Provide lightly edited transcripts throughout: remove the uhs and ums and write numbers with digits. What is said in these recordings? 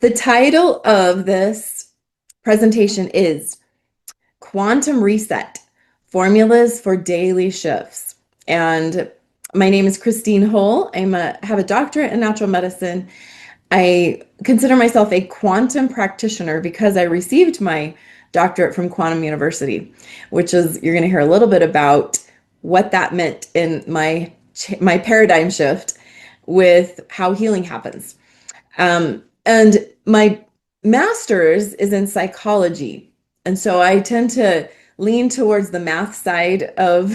The title of this presentation is Quantum Reset, Formulas for Daily Shifts. And my name is Cristine Hull. Have a doctorate in natural medicine. I consider myself a quantum practitioner because I received my doctorate from Quantum University, which is, you're going to hear a little bit about what that meant in my paradigm shift with how healing happens. And my master's is in psychology. And so I tend to lean towards the math side of,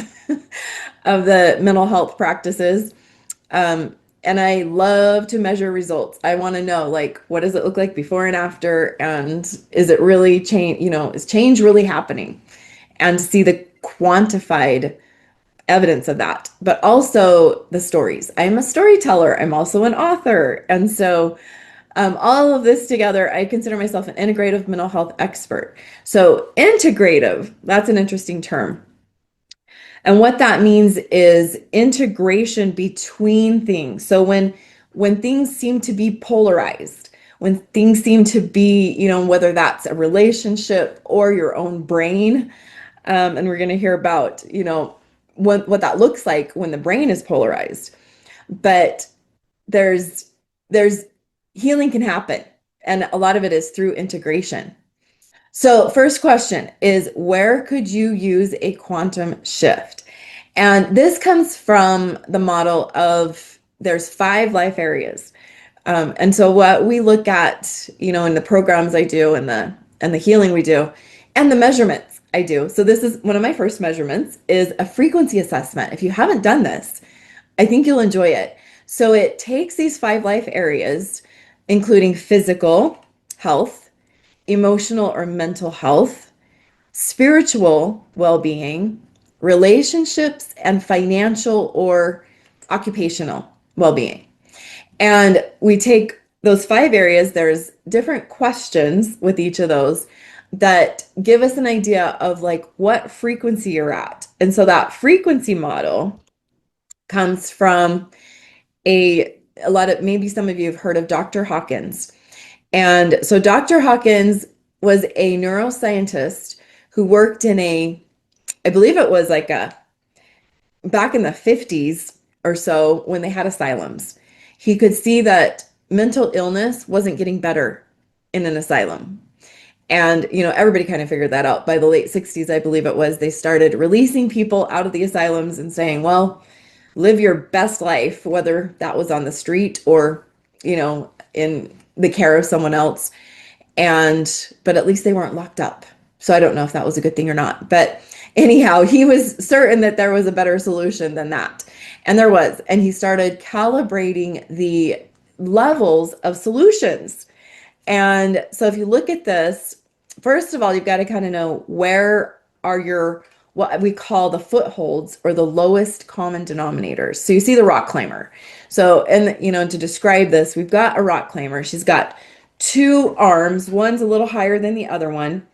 of the mental health practices. And I love to measure results. I want to know, like, what does it look like before and after? And is it really change? Is change really happening? And to see the quantified evidence of that, but also the stories. I'm a storyteller. I'm also an author. And so all of this together, I consider myself an integrative mental health expert. So integrative, that's an interesting term. And what that means is integration between things. So when things seem to be polarized, when things seem to be, whether that's a relationship or your own brain, and we're going to hear about, what that looks like when the brain is polarized. But there's healing can happen, and a lot of it is through integration. So first question is, where could you use a quantum shift? And this comes from the model of there's 5 life areas. And so what we look at, in the programs I do and the healing we do and the measurements I do. So this is one of my first measurements is a frequency assessment. If you haven't done this, I think you'll enjoy it. So it takes these 5 life areas, including physical health, emotional or mental health, spiritual well-being, relationships, and financial or occupational well-being. And we take those 5 areas, there's different questions with each of those that give us an idea of like what frequency you're at. And so that frequency model comes from a lot of, maybe some of you have heard of Dr. Hawkins. And so Dr. Hawkins was a neuroscientist who worked in I believe it was like back in the 50s or so when they had asylums. He could see that mental illness wasn't getting better in an asylum. And, everybody kind of figured that out. By the late 60s, I believe it was, they started releasing people out of the asylums and saying, well, live your best life, whether that was on the street or, in the care of someone else. But at least they weren't locked up. So I don't know if that was a good thing or not. But anyhow, he was certain that there was a better solution than that. And there was. And he started calibrating the levels of solutions. And so if you look at this, first of all, you've got to kind of know where are what we call the footholds or the lowest common denominators. So you see the rock climber. So, and to describe this, we've got a rock climber. She's got 2 arms. One's a little higher than the other one.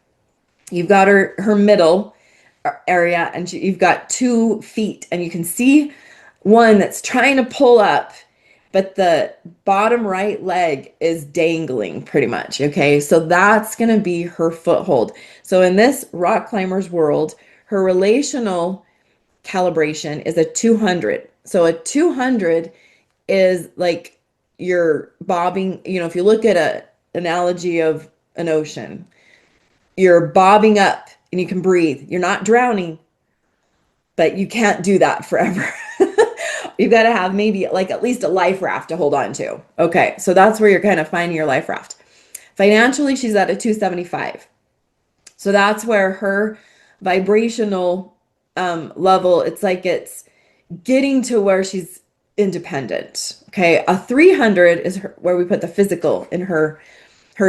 You've got her middle area, and you've got 2 feet, and you can see one that's trying to pull up, but the bottom right leg is dangling pretty much. Okay, so that's going to be her foothold. So in this rock climber's world, her relational calibration is a 200. So a 200 is like you're bobbing, if you look at an analogy of an ocean, you're bobbing up and you can breathe. You're not drowning, but you can't do that forever. You've got to have maybe like at least a life raft to hold on to. Okay, so that's where you're kind of finding your life raft. Financially, she's at a 275. So that's where her vibrational level, it's like it's getting to where she's independent. Okay, a 300 is where we put the physical in her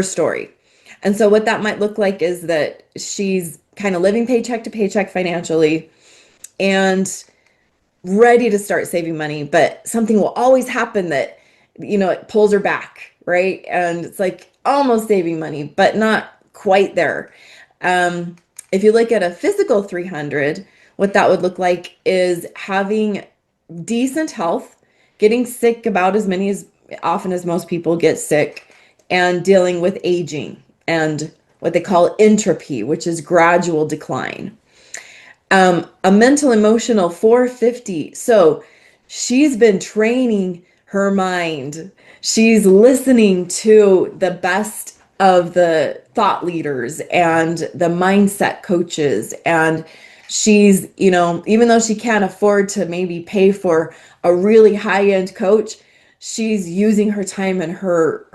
story. And so what that might look like is that she's kind of living paycheck to paycheck financially and ready to start saving money, but something will always happen that, it pulls her back, right? And it's like almost saving money, but not quite there. If you look at a physical 300, what that would look like is having decent health, getting sick about as often as most people get sick, and dealing with aging and what they call entropy, which is gradual decline. A mental emotional 450. So she's been training her mind. She's listening to the best of the thought leaders and the mindset coaches. And she's, even though she can't afford to maybe pay for a really high-end coach, she's using her time and her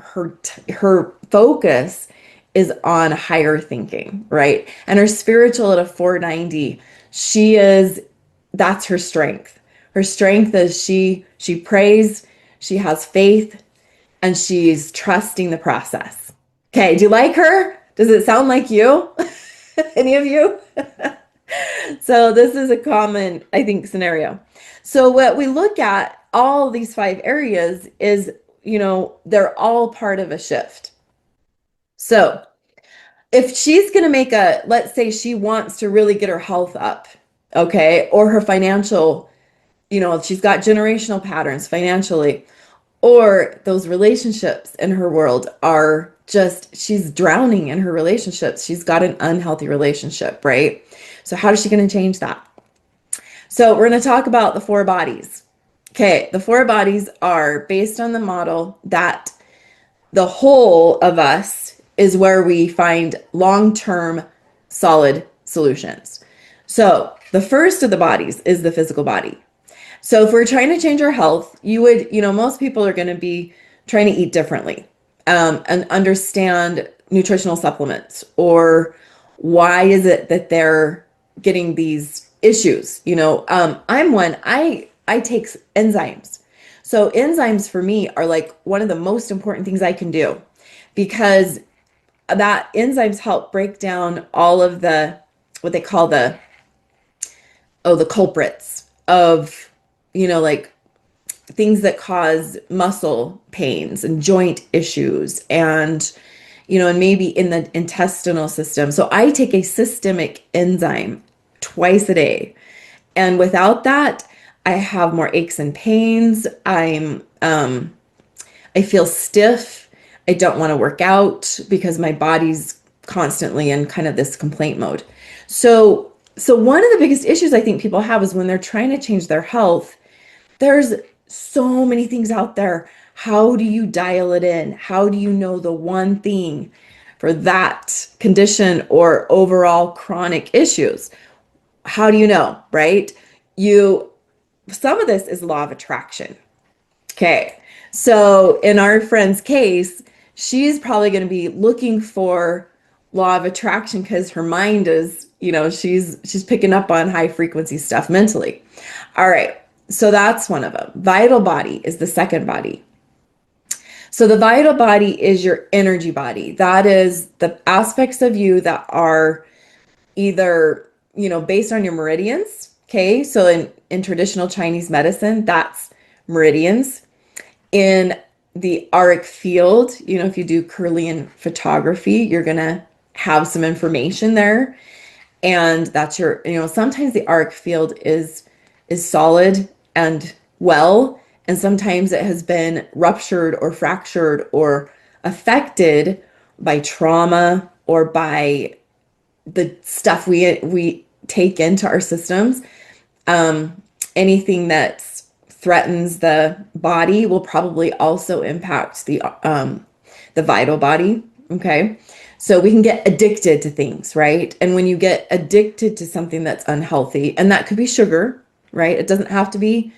focus is on higher thinking, right? And her spiritual at a 490, she is, that's her strength. Her strength is she prays, she has faith, and she's trusting the process. Okay, do you like her? Does it sound like you? Any of you? So this is a common, I think, scenario. So what we look at all these 5 areas is, they're all part of a shift. So if she's going to make let's say she wants to really get her health up, okay, or her financial, if she's got generational patterns financially, or those relationships in her world are just, she's drowning in her relationships. She's got an unhealthy relationship, right? So how is she going to change that? So we're going to talk about the 4 bodies. Okay, the 4 bodies are based on the model that the whole of us is where we find long-term solid solutions. So the first of the bodies is the physical body. So if we're trying to change our health, you would, most people are going to be trying to eat differently, and understand nutritional supplements, or why is it that they're getting these issues? I'm one, I take enzymes. So enzymes for me are like one of the most important things I can do, because that enzymes help break down all of the, what they call the culprits of, like things that cause muscle pains and joint issues, and maybe in the intestinal system. So I take a systemic enzyme twice a day. And without that, I have more aches and pains. I feel stiff. I don't want to work out because my body's constantly in kind of this complaint mode. So one of the biggest issues I think people have is when they're trying to change their health, there's so many things out there. How do you dial it in? How do you know the one thing for that condition or overall chronic issues? How do you know, right? Some of this is law of attraction. Okay. So in our friend's case, she's probably going to be looking for law of attraction because her mind is, she's picking up on high frequency stuff mentally. All right. So that's one of them. Vital body is the second body. So the vital body is your energy body. That is the aspects of you that are either, based on your meridians. Okay. So in traditional Chinese medicine, that's meridians. In the auric field, if you do Kirlian photography, you're going to have some information there. And that's your, sometimes the auric field is solid and well, and sometimes it has been ruptured or fractured or affected by trauma or by the stuff we take into our systems. Anything that threatens the body will probably also impact the vital body. Okay. So we can get addicted to things, right? And when you get addicted to something that's unhealthy, and that could be sugar, right? It doesn't have to be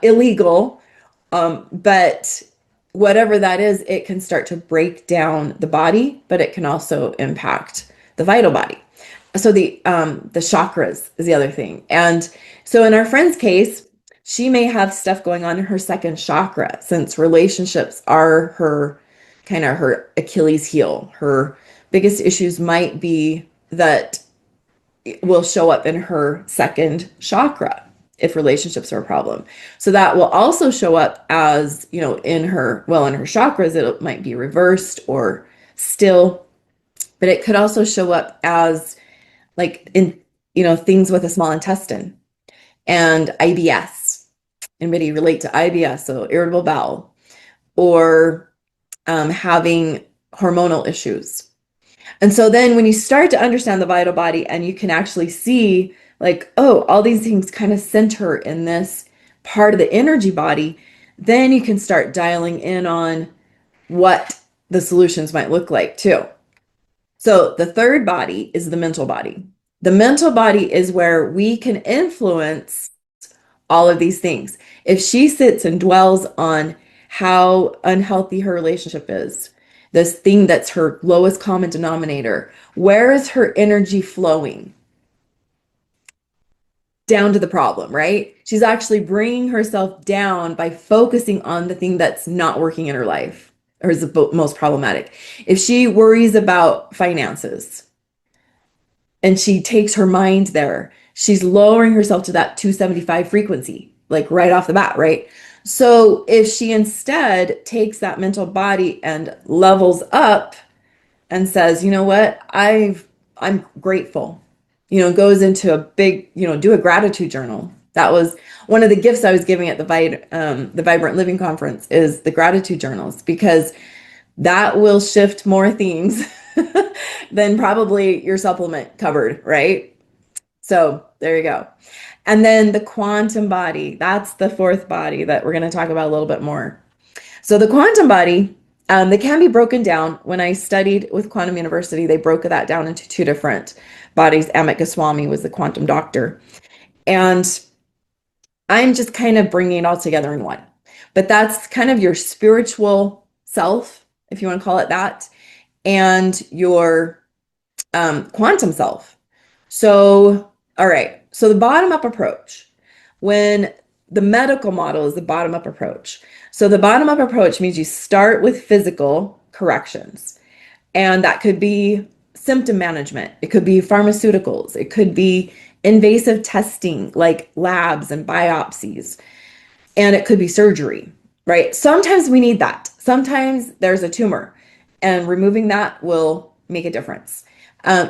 illegal, but whatever that is, it can start to break down the body, but it can also impact the vital body. So the chakras is the other thing. And so in our friend's case, she may have stuff going on in her second chakra, since relationships are her kind of her Achilles heel. Her biggest issues might be that will show up in her second chakra if relationships are a problem. So that will also show up as, in her chakras, it might be reversed or still, but it could also show up as like in, things with the small intestine and IBS. Anybody relate to IBS? So irritable bowel, or having hormonal issues. And so then when you start to understand the vital body and you can actually see like, oh, all these things kind of center in this part of the energy body, then you can start dialing in on what the solutions might look like too. So the third body is the mental body. The mental body is where we can influence all of these things. If she sits and dwells on how unhealthy her relationship is, this thing that's her lowest common denominator, where is her energy flowing? Down to the problem, right? She's actually bringing herself down by focusing on the thing that's not working in her life or is the most problematic. If she worries about finances, and she takes her mind there, she's lowering herself to that 275 frequency, like right off the bat, right? So if she instead takes that mental body and levels up and says, you know what, I'm grateful, goes into a big, do a gratitude journal. That was one of the gifts I was giving at the Vibrant Living Conference is the gratitude journals, because that will shift more things than probably your supplement covered, right? So there you go. And then the quantum body, that's the fourth body that we're going to talk about a little bit more. So the quantum body, they can be broken down. When I studied with Quantum University, they broke that down into two different bodies. Amit Goswami was the quantum doctor. And I'm just kind of bringing it all together in one. But that's kind of your spiritual self, if you want to call it that, and your quantum self. So, all right. So the bottom up approach, when the medical model is the bottom up approach. So the bottom up approach means you start with physical corrections, and that could be symptom management. It could be pharmaceuticals. It could be invasive testing like labs and biopsies, and it could be surgery, right? Sometimes we need that. Sometimes there's a tumor and removing that will make a difference.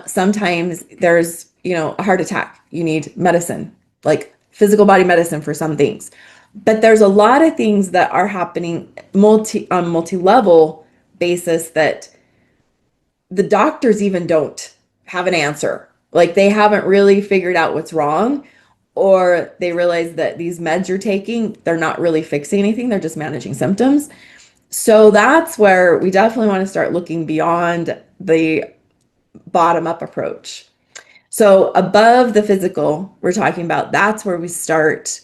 Sometimes there's, a heart attack. You need medicine, like physical body medicine for some things. But there's a lot of things that are happening on multi-level basis that the doctors even don't have an answer. Like they haven't really figured out what's wrong, or they realize that these meds you're taking, they're not really fixing anything. They're just managing symptoms. So that's where we definitely want to start looking beyond the bottom up approach. So above the physical, we're talking about that's where we start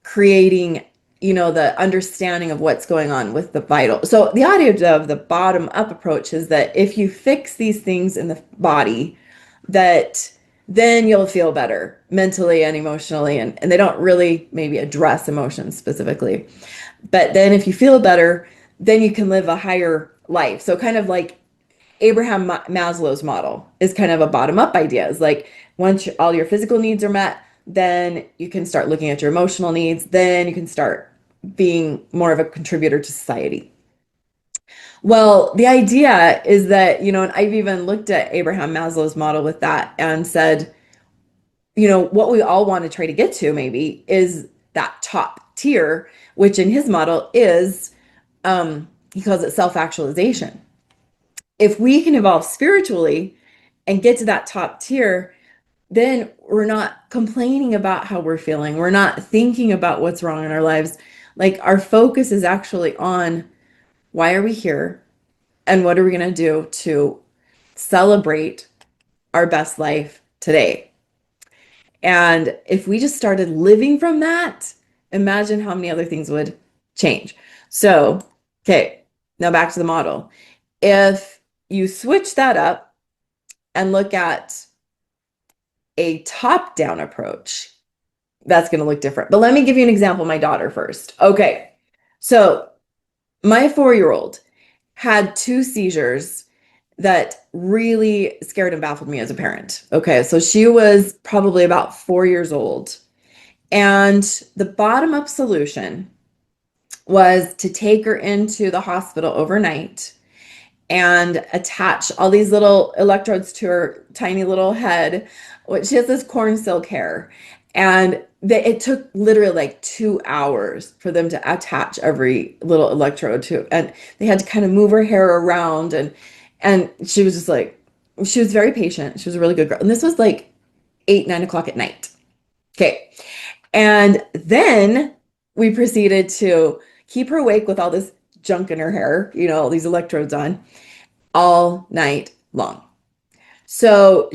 creating, the understanding of what's going on with the vital. So the idea of the bottom up approach is that if you fix these things in the body, that then you'll feel better mentally and emotionally. And they don't really maybe address emotions specifically. But then if you feel better, then you can live a higher life. So kind of like Abraham Maslow's model is kind of a bottom up idea. It's like once all your physical needs are met, then you can start looking at your emotional needs. Then you can start being more of a contributor to society. Well, the idea is that, and I've even looked at Abraham Maslow's model with that and said, what we all want to try to get to maybe is that top tier, which in his model is, he calls it self-actualization. If we can evolve spiritually and get to that top tier, then we're not complaining about how we're feeling. We're not thinking about what's wrong in our lives. Like our focus is actually on why are we here and what are we going to do to celebrate our best life today. And if we just started living from that, imagine how many other things would change. So, okay, now back to the model. If you switch that up and look at a top-down approach, that's going to look different. But let me give you an example of my daughter first. Okay, so my 4-year-old had 2 seizures that really scared and baffled me as a parent. Okay, so she was probably about 4 years old. And the bottom-up solution was to take her into the hospital overnight and attach all these little electrodes to her tiny little head, which she has this corn silk hair. And it took literally like 2 hours for them to attach every little electrode to, and they had to kind of move her hair around, and she was just like, she was very patient. She was a really good girl. And this was like 8, 9 o'clock at night. Okay. And then we proceeded to keep her awake with all this junk in her hair, all these electrodes on all night long. So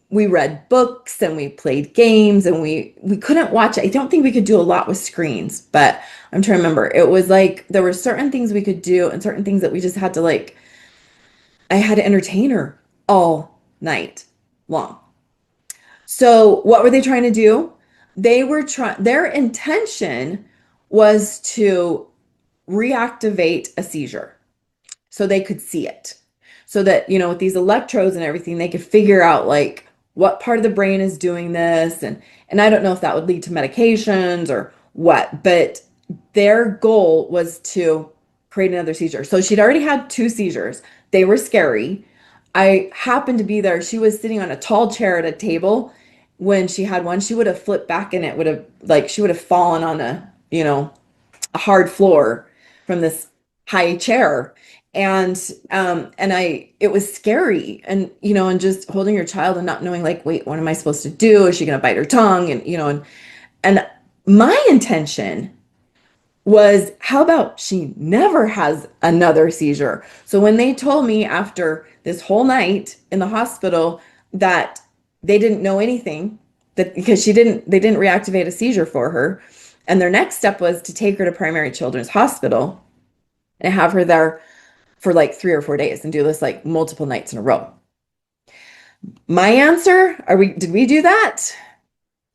we read books and we played games, and we couldn't watch it. I don't think we could do a lot with screens, but I'm trying to remember. It was like there were certain things we could do and certain things that we just had to like, I had to entertain her all night long. So what were they trying to do? Their intention was to reactivate a seizure so they could see it. So that, with these electrodes and everything, they could figure out like what part of the brain is doing this. And I don't know if that would lead to medications or what, but their goal was to create another seizure. So she'd already had 2 seizures. They were scary. I happened to be there. She was sitting on a tall chair at a table. When she had one, she would have flipped back and it would have like she would have fallen on a hard floor from this high chair. And it was scary, and just holding your child and not knowing like, wait, what am I supposed to do? Is she going to bite her tongue? And my intention was, how about she never has another seizure? So when they told me after this whole night in the hospital that they didn't know anything, that because they didn't reactivate a seizure for her, and their next step was to take her to Primary Children's Hospital and have her there for like 3 or 4 days and do this like multiple nights in a row. My answer, did we do that?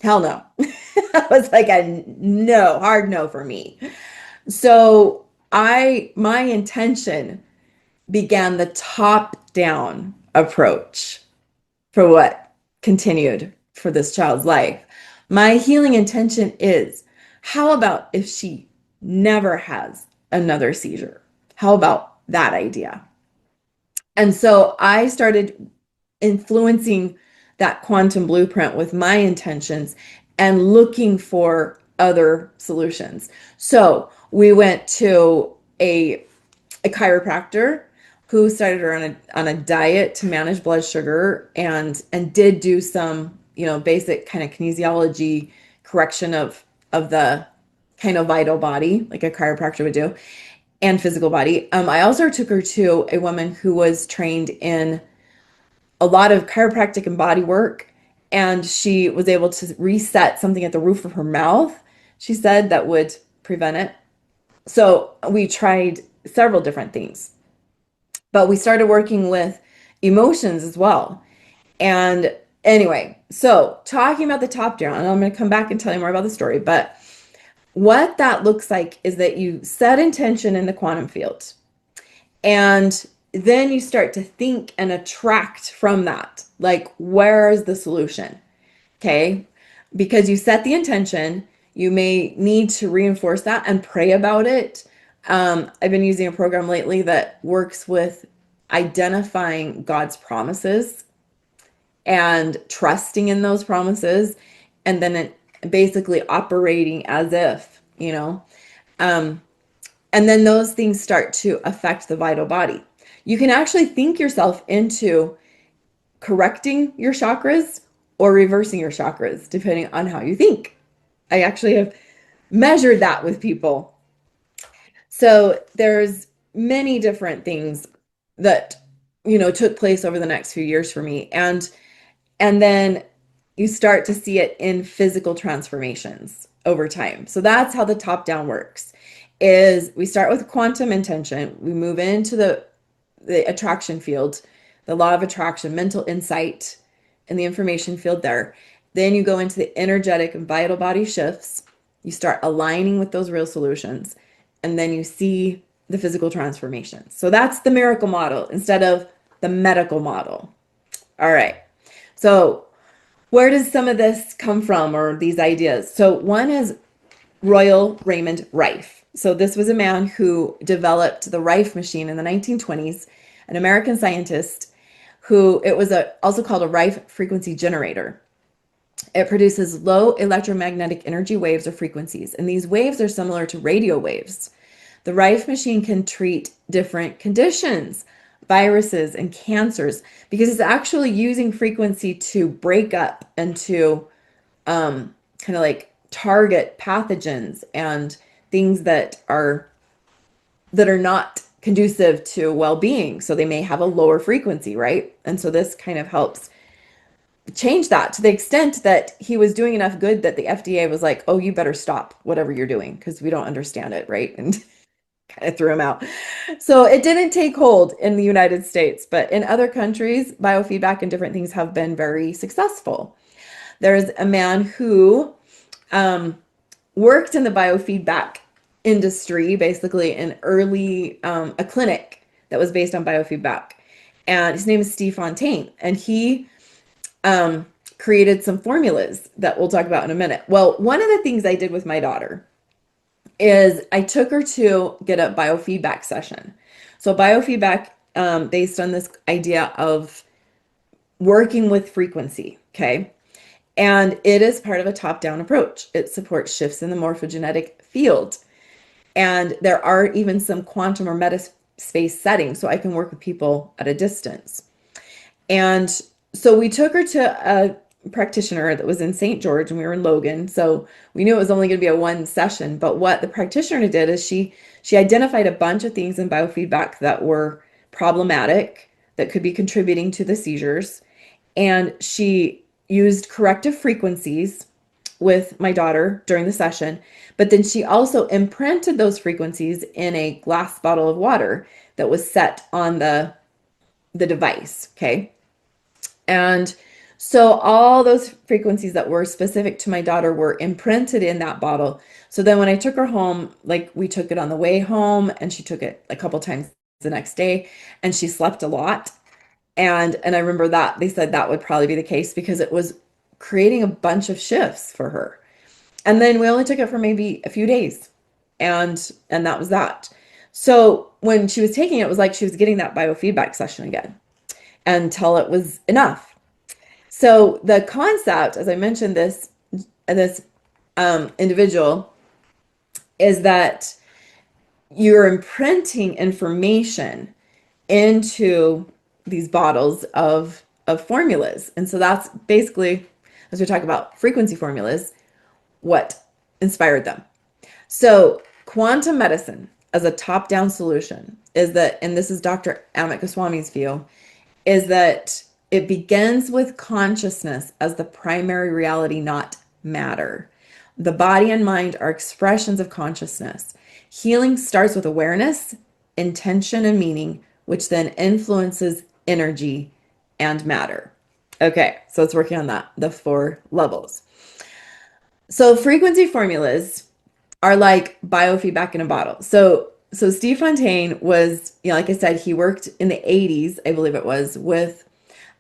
Hell no. That was like a no, hard no for me. So my intention began the top-down approach for what continued for this child's life. My healing intention is, how about if she never has another seizure? How about that idea? And so I started influencing that quantum blueprint with my intentions and looking for other solutions. So we went to a chiropractor who started her on a diet to manage blood sugar, and did do some basic kind of kinesiology correction of the kind of vital body like a chiropractor would do, and physical body. I also took her to a woman who was trained in a lot of chiropractic and body work, and she was able to reset something at the roof of her mouth, she said, that would prevent it. So we tried several different things, but we started working with emotions as well. And anyway, so talking about the top down, and I'm going to come back and tell you more about the story, but what that looks like is that you set intention in the quantum field, and then you start to think and attract from that. Like, where's the solution? Okay. Because you set the intention, you may need to reinforce that and pray about it. I've been using a program lately that works with identifying God's promises and trusting in those promises, and then basically operating as if, and then those things start to affect the vital body. You can actually think yourself into correcting your chakras or reversing your chakras, depending on how you think. I actually have measured that with people. So there's many different things that, took place over the next few years for me. And then you start to see it in physical transformations over time. So that's how the top down works, is we start with quantum intention. We move into the attraction field, the law of attraction, mental insight, and the information field there. Then you go into the energetic and vital body shifts. You start aligning with those real solutions, and then you see the physical transformation. So that's the miracle model instead of the medical model. All right. So where does some of this come from, or these ideas? So one is Royal Raymond Rife. So this was a man who developed the Rife machine in the 1920s, an American scientist who, it was also called a Rife frequency generator. It produces low electromagnetic energy waves or frequencies, and these waves are similar to radio waves. The Rife machine can treat different conditions, viruses, and cancers because it's actually using frequency to break up and to kind of like target pathogens and things that are not conducive to well-being. So they may have a lower frequency, right? And so this kind of helps change that to the extent that he was doing enough good that the FDA was like, oh, you better stop whatever you're doing because we don't understand it, right? And kind of threw him out. So it didn't take hold in the United States, but in other countries, biofeedback and different things have been very successful. There's a man who worked in the biofeedback industry, basically in early, a clinic that was based on biofeedback. And his name is Steve Fontaine. And he created some formulas that we'll talk about in a minute. Well, one of the things I did with my daughter is I took her to get a biofeedback session. So biofeedback, based on this idea of working with frequency, okay? And it is part of a top-down approach. It supports shifts in the morphogenetic field. And there are even some quantum or metaspace settings, so I can work with people at a distance. And so we took her to a practitioner that was in St. George, and we were in Logan. So we knew it was only going to be a one session. But what the practitioner did is she identified a bunch of things in biofeedback that were problematic, that could be contributing to the seizures. And she used corrective frequencies with my daughter during the session. But then she also imprinted those frequencies in a glass bottle of water that was set on the device. Okay. And so all those frequencies that were specific to my daughter were imprinted in that bottle. So then when I took her home, like we took it on the way home and she took it a couple times the next day and she slept a lot. And I remember that they said that would probably be the case because it was creating a bunch of shifts for her. And then we only took it for maybe a few days. And that was that. So when she was taking it, it was like she was getting that biofeedback session again until it was enough. So the concept, as I mentioned, this individual is that you're imprinting information into these bottles of formulas. And so that's basically, as we talk about frequency formulas, what inspired them. So quantum medicine as a top-down solution is that, and this is Dr. Amit Goswami's view, is that it begins with consciousness as the primary reality, not matter. The body and mind are expressions of consciousness. Healing starts with awareness, intention, and meaning, which then influences energy and matter. Okay, so it's working on that, the 4 levels. So frequency formulas are like biofeedback in a bottle. So Steve Fontaine was, like I said, he worked in the 80s, I believe it was, with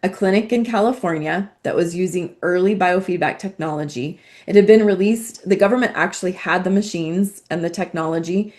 a clinic in California that was using early biofeedback technology. It had been released, the government actually had the machines and the technology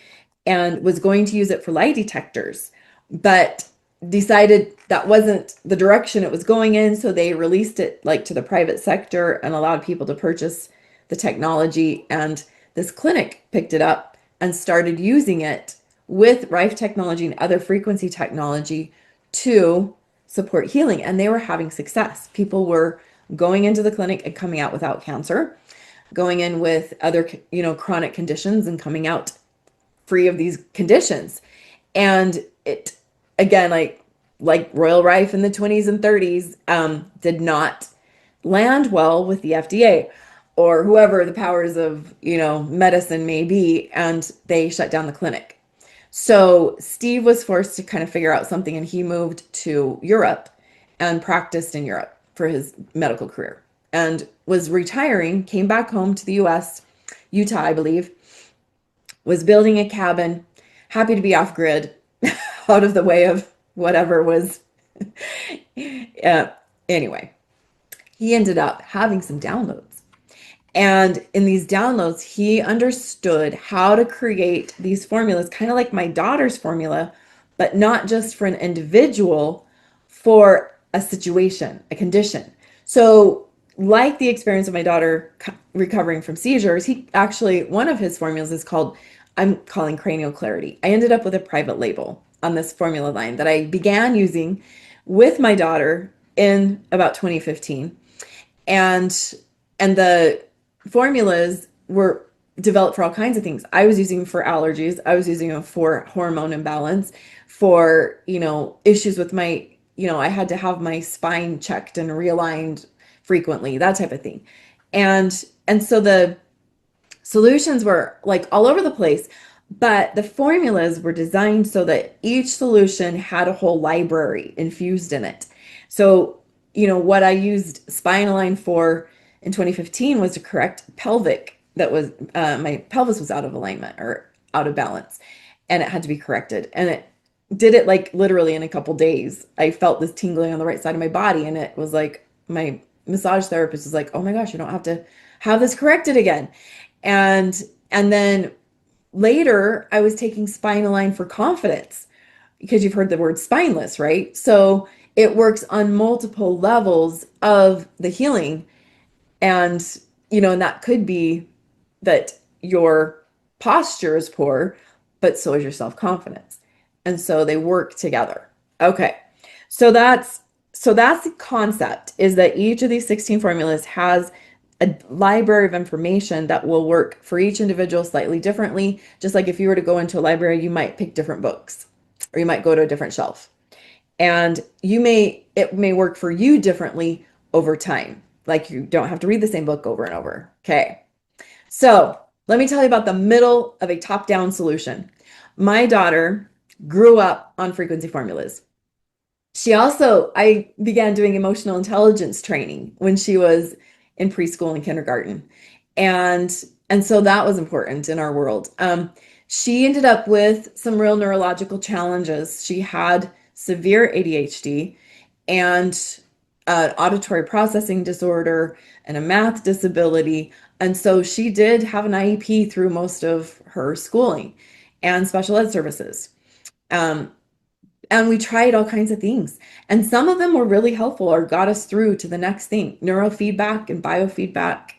and was going to use it for lie detectors, but decided that wasn't the direction it was going in. So they released it like to the private sector and allowed people to purchase the technology. And this clinic picked it up and started using it with Rife technology and other frequency technology to support healing. And they were having success. People were going into the clinic and coming out without cancer, going in with other, chronic conditions and coming out free of these conditions. And it, again, like Royal Rife in the 20s and 30s, did not land well with the FDA or whoever the powers of, medicine may be, and they shut down the clinic. So Steve was forced to kind of figure out something, and he moved to Europe and practiced in Europe for his medical career and was retiring, came back home to the US, Utah, I believe, was building a cabin, happy to be off grid, out of the way of whatever was. Anyway, he ended up having some downloads. And in these downloads, he understood how to create these formulas, kind of like my daughter's formula, but not just for an individual, for a situation, a condition. So like the experience of my daughter recovering from seizures, he actually, one of his formulas is called, I'm calling cranial clarity. I ended up with a private label on this formula line that I began using with my daughter in about 2015. And the formulas were developed for all kinds of things. I was using them for allergies. I was using them for hormone imbalance, for, issues with my, I had to have my spine checked and realigned frequently, that type of thing. And so the solutions were like all over the place, but the formulas were designed so that each solution had a whole library infused in it. So, what I used Spinalign for in 2015 was to correct pelvic, that was my pelvis was out of alignment or out of balance, and it had to be corrected. And it did it like literally in a couple days. I felt this tingling on the right side of my body, and it was like my massage therapist was like, "Oh my gosh, you don't have to have this corrected again." And and then later I was taking Spinalign for confidence, because you've heard the word spineless, right? So it works on multiple levels of the healing. And, and that could be that your posture is poor, but so is your self-confidence. And so they work together. Okay. So that's the concept, is that each of these 16 formulas has a library of information that will work for each individual slightly differently. Just like if you were to go into a library, you might pick different books, or you might go to a different shelf. And it may work for you differently over time. Like you don't have to read the same book over and over. Okay. So let me tell you about the middle of a top-down solution. My daughter grew up on frequency formulas. I began doing emotional intelligence training when she was in preschool and kindergarten. And so that was important in our world. She ended up with some real neurological challenges. She had severe ADHD and an auditory processing disorder and a math disability. And so she did have an IEP through most of her schooling and special ed services. Um, and we tried all kinds of things. And some of them were really helpful or got us through to the next thing. Neurofeedback and biofeedback.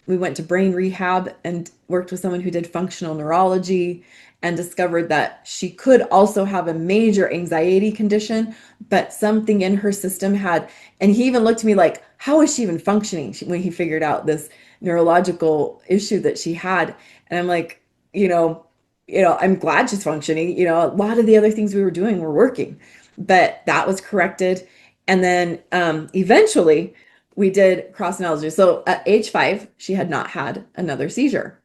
We went to brain rehab and worked with someone who did functional neurology, and discovered that she could also have a major anxiety condition, but something in her system had, and he even looked at me like, how is she even functioning, when he figured out this neurological issue that she had. And I'm like, I'm glad she's functioning. A lot of the other things we were doing were working, but that was corrected. And then eventually we did cross analogy. So at age 5, she had not had another seizure.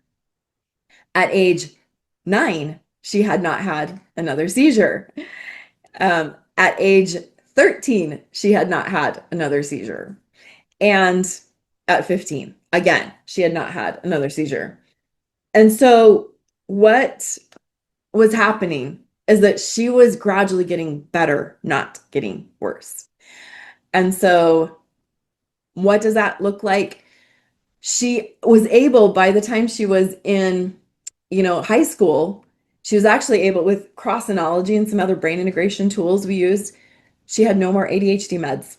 At age 9, she had not had another seizure. At age 13, she had not had another seizure. And at 15, again, she had not had another seizure. And so what was happening is that she was gradually getting better, not getting worse. And so what does that look like? She was able, by the time she was in, high school, she was actually able, with cross-analogy and some other brain integration tools we used, she had no more ADHD meds.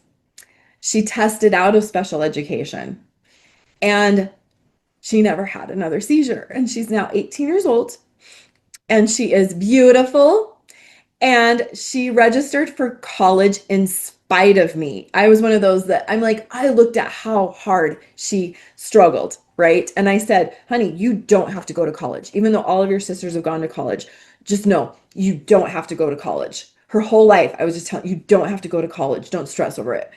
She tested out of special education, and she never had another seizure. And she's now 18 years old, and she is beautiful. And she registered for college in spite of me. I was one of those that I'm like, I looked at how hard she struggled, right? And I said, honey, you don't have to go to college. Even though all of your sisters have gone to college, just know you don't have to go to college. Her whole life, I was just telling you, don't have to go to college. Don't stress over it.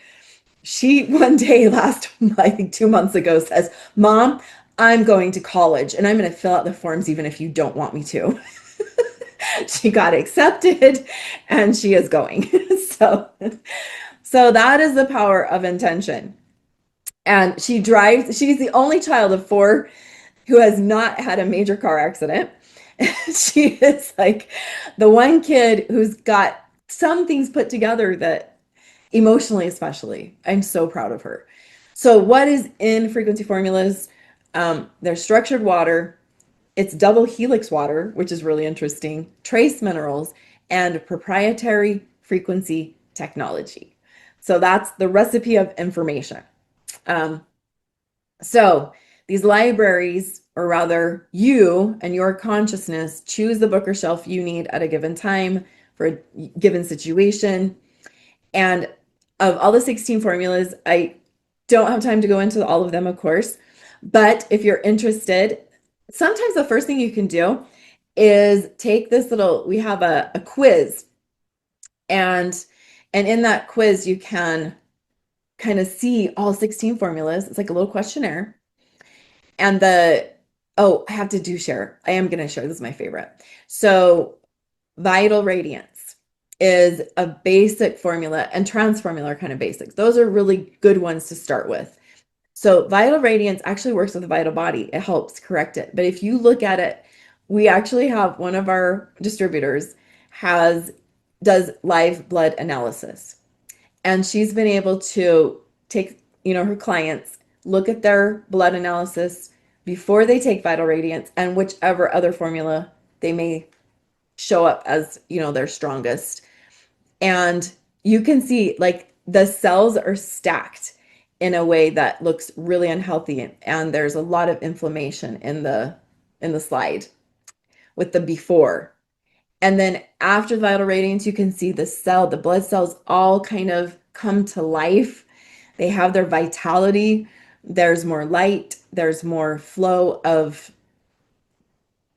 She one day I think 2 months ago, says, Mom, I'm going to college and I'm going to fill out the forms even if you don't want me to. She got accepted and she is going. So that is the power of intention. And she's the only child of 4 who has not had a major car accident. She is like the one kid who's got some things put together, that emotionally, especially, I'm so proud of her. So what is in frequency formulas? There's structured water, it's double helix water, which is really interesting, trace minerals, and proprietary frequency technology. So that's the recipe of information. So these libraries, or rather you and your consciousness, choose the book or shelf you need at a given time for a given situation. And of all the 16 formulas, I don't have time to go into all of them, of course, but if you're interested, sometimes the first thing you can do is take this little, we have a quiz, and in that quiz you can kind of see all 16 formulas. It's like a little questionnaire. And I have to share. I am going to share. This is my favorite. So Vital Radiance is a basic formula, and Trans Formula are kind of basics. Those are really good ones to start with. So Vital Radiance actually works with the vital body. It helps correct it. But if you look at it, we actually have one of our distributors does live blood analysis. And she's been able to take, her clients, look at their blood analysis before they take Vital Radiance and whichever other formula they may show up as, their strongest. And you can see like the cells are stacked in a way that looks really unhealthy, and there's a lot of inflammation in the slide with the before. And then after the Vital Radiance, you can see the blood cells all kind of come to life. They have their vitality. There's more light. There's more flow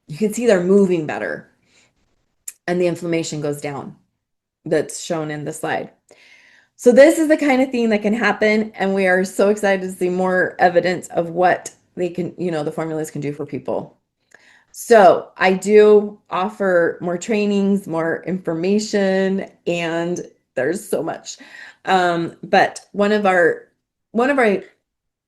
you can see they're moving better. And the inflammation goes down. That's shown in the slide. So this is the kind of thing that can happen. And we are so excited to see more evidence of what they can, the formulas can do for people. So I do offer more trainings, more information, and there's so much. But one of our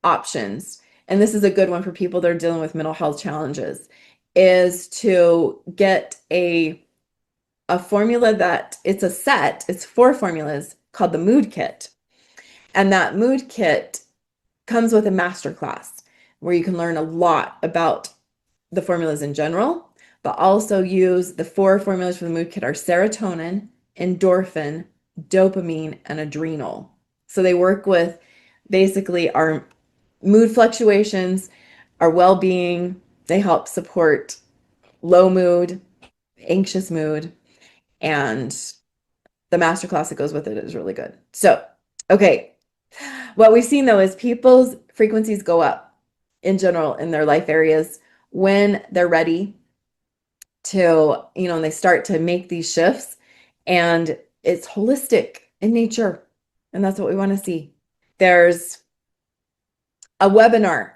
options, and this is a good one for people that are dealing with mental health challenges, is to get a formula that it's a set. It's 4 formulas called the Mood Kit. And that Mood Kit comes with a masterclass where you can learn a lot about the formulas in general, but also use the 4 formulas for the Mood Kit are serotonin, endorphin, dopamine, and adrenal. So they work with basically our mood fluctuations, our well-being. They help support low mood, anxious mood, and the masterclass that goes with it is really good. So, okay. What we've seen though is people's frequencies go up in general in their life areas when they're ready to, and they start to make these shifts, and it's holistic in nature. And that's what we want to see. There's a webinar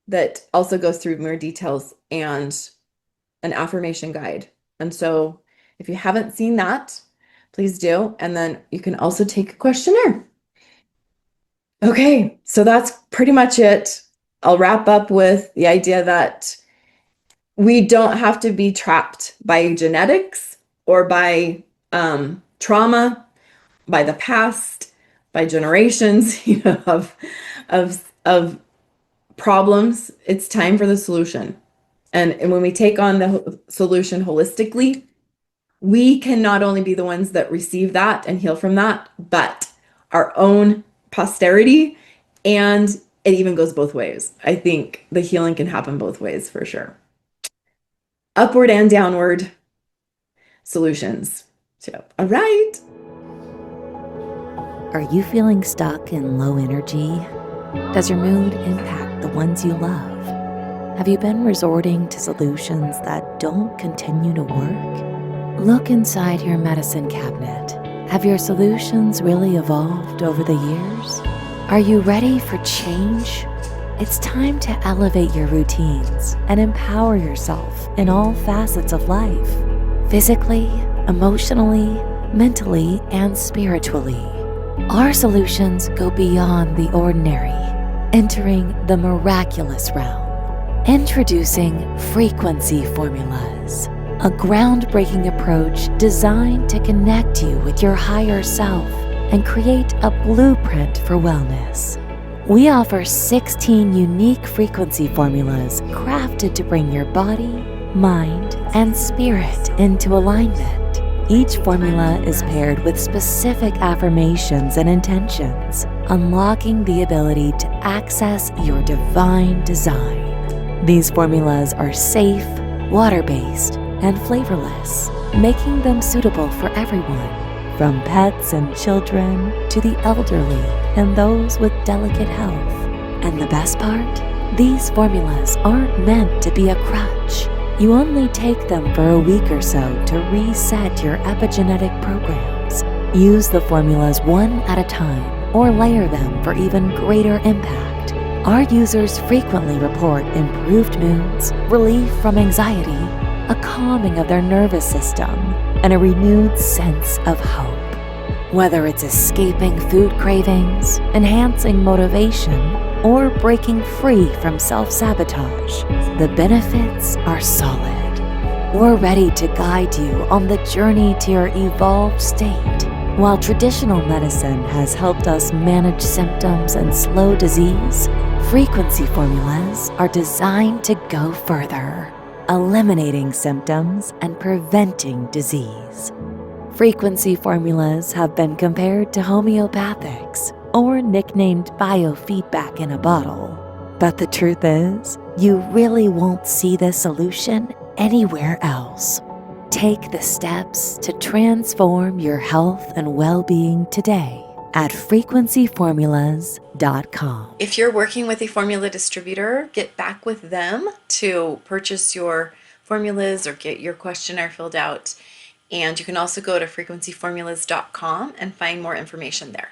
that also goes through more details and an affirmation guide. And so if you haven't seen that, please do. And then you can also take a questionnaire. Okay, so that's pretty much it. I'll wrap up with the idea that we don't have to be trapped by genetics or by trauma, by the past, by generations, of problems. It's time for the solution. And when we take on the solution holistically, we can not only be the ones that receive that and heal from that, but our own posterity, and it even goes both ways. I think the healing can happen both ways for sure. Upward and downward solutions. So, all right. Are you feeling stuck in low energy? Does your mood impact the ones you love? Have you been resorting to solutions that don't continue to work? Look inside your medicine cabinet. Have your solutions really evolved over the years? Are you ready for change? It's time to elevate your routines and empower yourself in all facets of life, physically, emotionally, mentally, and spiritually. Our solutions go beyond the ordinary, entering the miraculous realm. Introducing Frequency Formulas, a groundbreaking approach designed to connect you with your higher self and create a blueprint for wellness. We offer 16 unique frequency formulas crafted to bring your body, mind, and spirit into alignment. Each formula is paired with specific affirmations and intentions, unlocking the ability to access your divine design. These formulas are safe, water-based, and flavorless, making them suitable for everyone, from pets and children to the elderly and those with delicate health. And the best part? These formulas aren't meant to be a crutch. You only take them for a week or so to reset your epigenetic programs. Use the formulas one at a time or layer them for even greater impact. Our users frequently report improved moods, relief from anxiety, a calming of their nervous system, and a renewed sense of hope. Whether it's escaping food cravings, enhancing motivation, or breaking free from self-sabotage, the benefits are solid. We're ready to guide you on the journey to your evolved state. While traditional medicine has helped us manage symptoms and slow disease, frequency formulas are designed to go further, eliminating symptoms and preventing disease. Frequency formulas have been compared to homeopathics or nicknamed biofeedback in a bottle. But the truth is, you really won't see this solution anywhere else. Take the steps to transform your health and well-being today at frequencyformulas.com. If you're working with a formula distributor, get back with them to purchase your formulas or get your questionnaire filled out. And you can also go to frequencyformulas.com and find more information there.